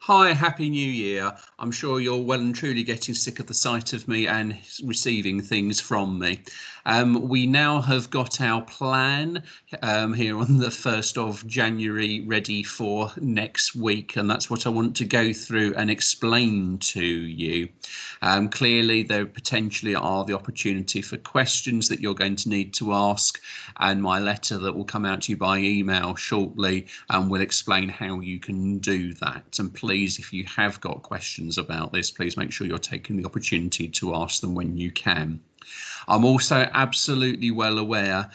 Hi, Happy New Year. I'm sure you're well and truly getting sick of the sight of me and receiving things from me. We now have got our plan here on the 1st of January ready for next week, and that's what I want to go through and explain to you. Clearly, there potentially are the opportunity for questions that you're going to need to ask, and my letter that will come out to you by email shortly will explain how you can do that. And please, if you have got questions about this, please make sure you're taking the opportunity to ask them when you can. I'm also absolutely well aware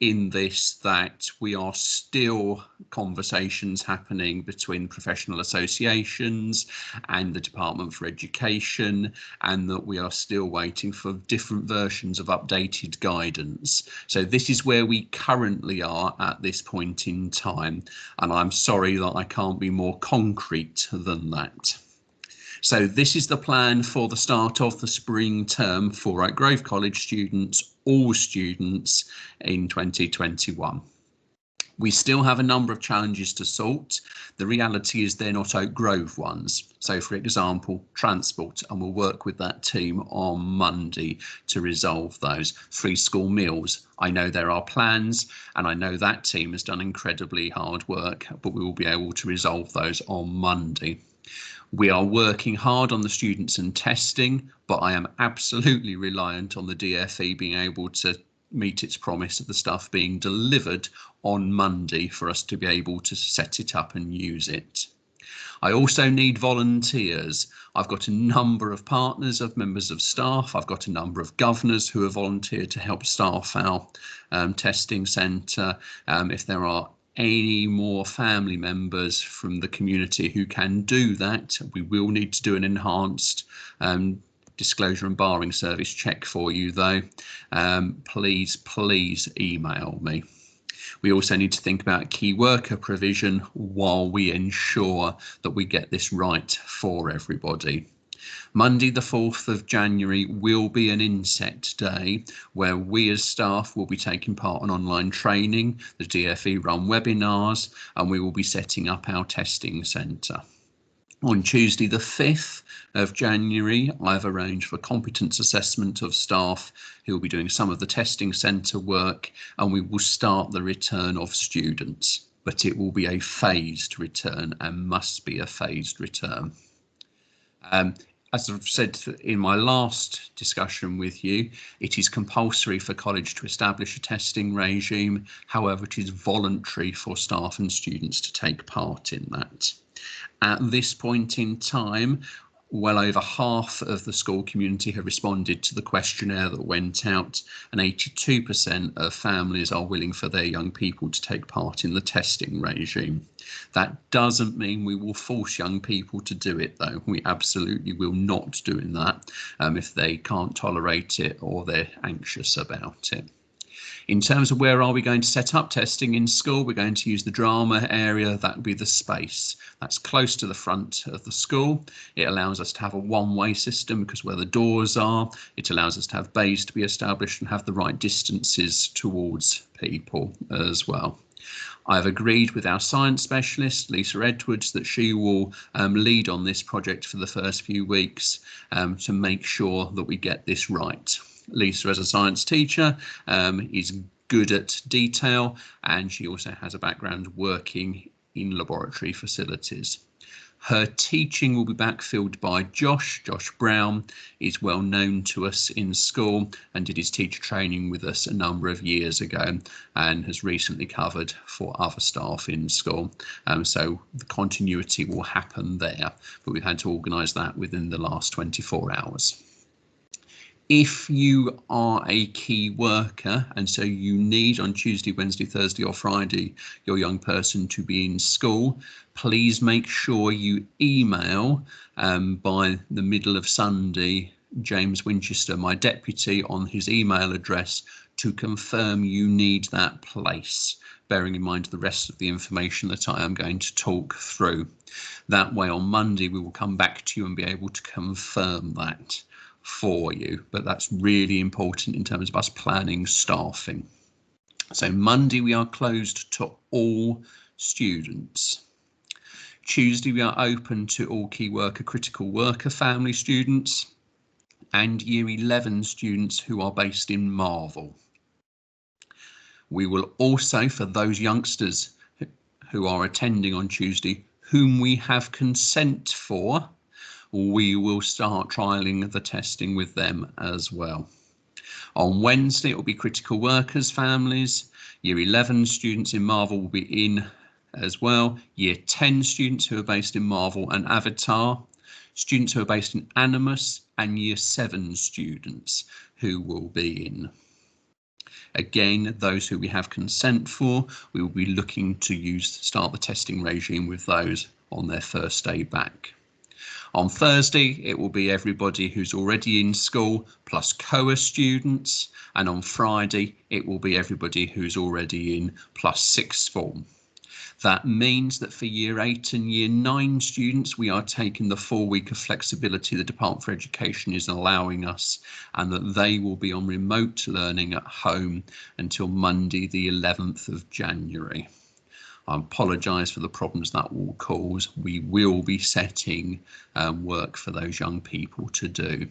in this that we are still conversations happening between professional associations and the Department for Education, and that we are still waiting for different versions of updated guidance. So this is where we currently are at this point in time, and I'm sorry that I can't be more concrete than that. So this is the plan for the start of the spring term for Oak Grove College students, all students in 2021. We still have a number of challenges to sort. The reality is they're not Oak Grove ones. So for example, transport, and we'll work with that team on Monday to resolve those. Free school meals. I know there are plans, and I know that team has done incredibly hard work, but we will be able to resolve those on Monday. We are working hard on the students and testing, but I am absolutely reliant on the DfE being able to meet its promise of the stuff being delivered on Monday for us to be able to set it up and use it. I also need volunteers. I've got a number of partners of members of staff. I've got a number of governors who have volunteered to help staff our testing centre. If there are any more family members from the community who can do that, we will need to do an enhanced disclosure and barring service check for you though. Please email me. We also need to think about key worker provision while we ensure that we get this right for everybody. Monday the 4th of January will be an inset day where we as staff will be taking part in online training, the DfE run webinars, and we will be setting up our testing centre. On Tuesday the 5th of January, I've arranged for competence assessment of staff who will be doing some of the testing centre work, and we will start the return of students, but it will be a phased return and must be a phased return. As I've said in my last discussion with you, it is compulsory for college to establish a testing regime. However, it is voluntary for staff and students to take part in that. At this point in time, well over half of the school community have responded to the questionnaire that went out, and 82% of families are willing for their young people to take part in the testing regime. That doesn't mean we will force young people to do it though. We absolutely will not doing that if they can't tolerate it or they're anxious about it. In terms of where are we going to set up testing in school, we're going to use the drama area. That would be the space that's close to the front of the school. It allows us to have a one-way system because where the doors are, it allows us to have bays to be established and have the right distances towards people as well. I've agreed with our science specialist, Lisa Edwards, that she will lead on this project for the first few weeks to make sure that we get this right. Lisa, as a science teacher, is good at detail, and she also has a background working in laboratory facilities. Her teaching will be backfilled by Josh. Josh Brown is well known to us in school and did his teacher training with us a number of years ago and has recently covered for other staff in school. So the continuity will happen there, but we've had to organise that within the last 24 hours. If you are a key worker and so you need on Tuesday, Wednesday, Thursday or Friday your young person to be in school, please make sure you email by the middle of Sunday James Winchester, my deputy, on his email address to confirm you need that place, bearing in mind the rest of the information that I am going to talk through. That way on Monday we will come back to you and be able to confirm that for you, but that's really important in terms of us planning staffing. So Monday we are closed to all students. Tuesday, we are open to all key worker, critical worker family students and Year 11 students who are based in Marvel. We will also, for those youngsters who are attending on Tuesday, whom we have consent for, we will start trialling the testing with them as well. On Wednesday, it will be critical workers families. Year 11 students in Marvel will be in as well. Year 10 students who are based in Marvel and Avatar. Students who are based in Animus, and Year 7 students who will be in. Again, those who we have consent for, we will be looking to start the testing regime with those on their first day back. On Thursday, it will be everybody who's already in school plus COA students, and on Friday, it will be everybody who's already in plus sixth form. That means that for Year 8 and Year 9 students, we are taking the 4 week of flexibility the Department for Education is allowing us, and that they will be on remote learning at home until Monday, the 11th of January. I apologise for the problems that will cause. We will be setting work for those young people to do.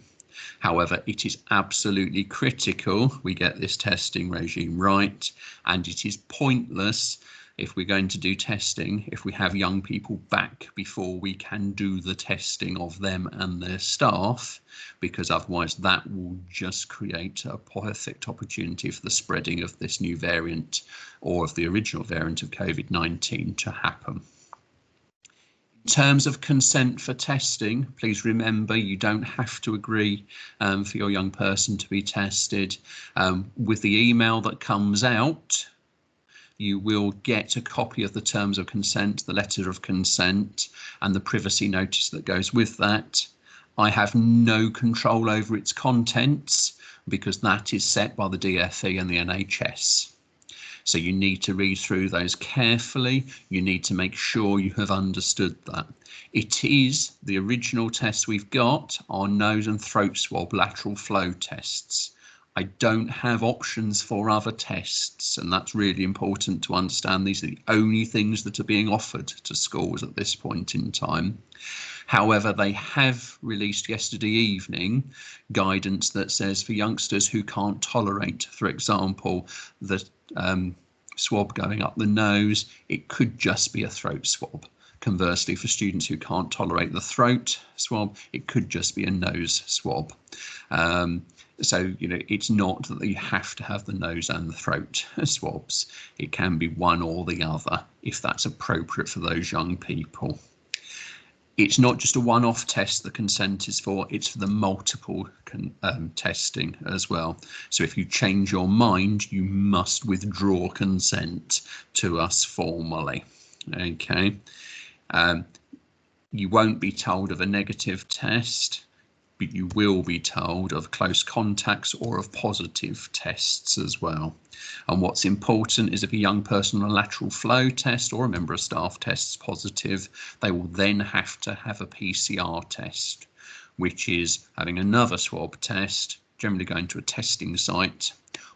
However, it is absolutely critical we get this testing regime right, and it is pointless if we're going to do testing if we have young people back before we can do the testing of them and their staff, because otherwise that will just create a perfect opportunity for the spreading of this new variant or of the original variant of COVID-19 to happen. In terms of consent for testing, please remember you don't have to agree for your young person to be tested. With the email that comes out, you will get a copy of the terms of consent, the letter of consent, and the privacy notice that goes with that. I have no control over its contents because that is set by the DfE and the NHS. So you need to read through those carefully. You need to make sure you have understood that. It is the original tests we've got are nose and throat swab lateral flow tests. I don't have options for other tests, and that's really important to understand. These are the only things that are being offered to schools at this point in time. However, they have released yesterday evening guidance that says for youngsters who can't tolerate, for example, the swab going up the nose, it could just be a throat swab. Conversely, for students who can't tolerate the throat swab, it could just be a nose swab. So, it's not that you have to have the nose and the throat swabs. It can be one or the other if that's appropriate for those young people. It's not just a one-off test the consent is for, it's for the multiple testing as well. So if you change your mind, you must withdraw consent to us formally. Okay. You won't be told of a negative test, but you will be told of close contacts or of positive tests as well. And what's important is if a young person on a lateral flow test or a member of staff tests positive, they will then have to have a PCR test, which is having another swab test, generally going to a testing site,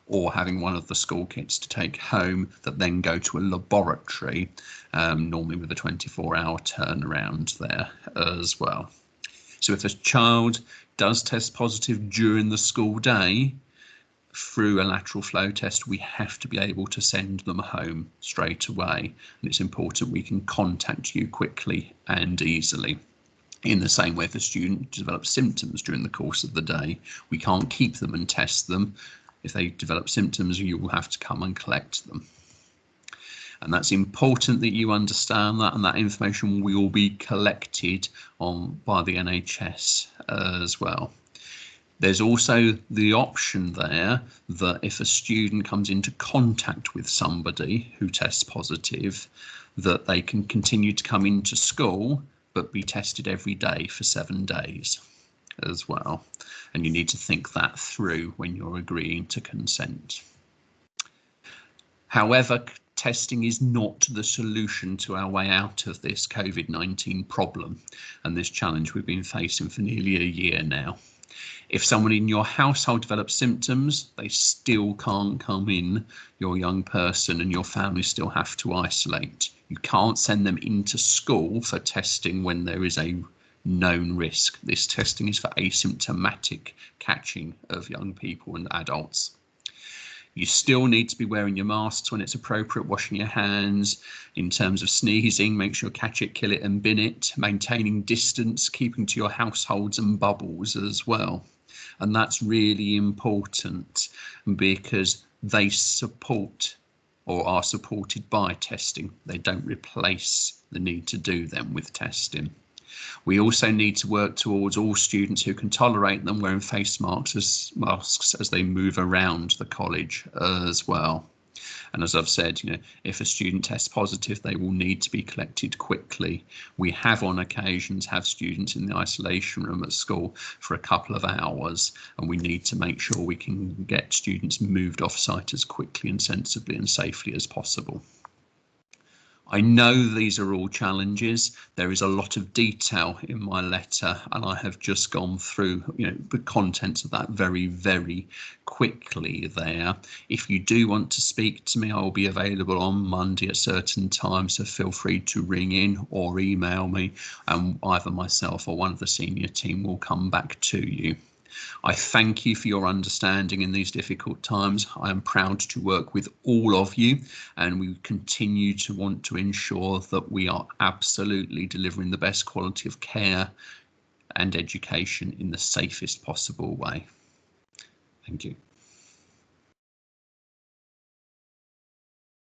or having one of the school kits to take home that then go to a laboratory, normally with a 24-hour turnaround there as well. So if a child does test positive during the school day through a lateral flow test, we have to be able to send them home straight away. And it's important we can contact you quickly and easily. In the same way, if a student develops symptoms during the course of the day, we can't keep them and test them. If they develop symptoms, you will have to come and collect them. And that's important that you understand that, and that information will be collected by the NHS as well. There's also the option there that if a student comes into contact with somebody who tests positive, that they can continue to come into school but be tested every day for 7 days as well. And you need to think that through when you're agreeing to consent. However, testing is not the solution to our way out of this COVID-19 problem and this challenge we've been facing for nearly a year now. If someone in your household develops symptoms, they still can't come in, your young person, and your family still have to isolate. You can't send them into school for testing when there is a known risk. This testing is for asymptomatic catching of young people and adults. You still need to be wearing your masks when it's appropriate, washing your hands. In terms of sneezing, make sure catch it, kill it and bin it, maintaining distance, keeping to your households and bubbles as well. And that's really important because they support or are supported by testing. They don't replace the need to do them with testing. We also need to work towards all students who can tolerate them wearing face masks as they move around the college as well. And as I've said, if a student tests positive, they will need to be collected quickly. We have on occasions have students in the isolation room at school for a couple of hours, and we need to make sure we can get students moved off site as quickly and sensibly and safely as possible. I know these are all challenges. There is a lot of detail in my letter, and I have just gone through, the contents of that very, very quickly there. If you do want to speak to me, I will be available on Monday at certain times, so feel free to ring in or email me, and either myself or one of the senior team will come back to you. I thank you for your understanding in these difficult times. I am proud to work with all of you, and we continue to want to ensure that we are absolutely delivering the best quality of care and education in the safest possible way. Thank you.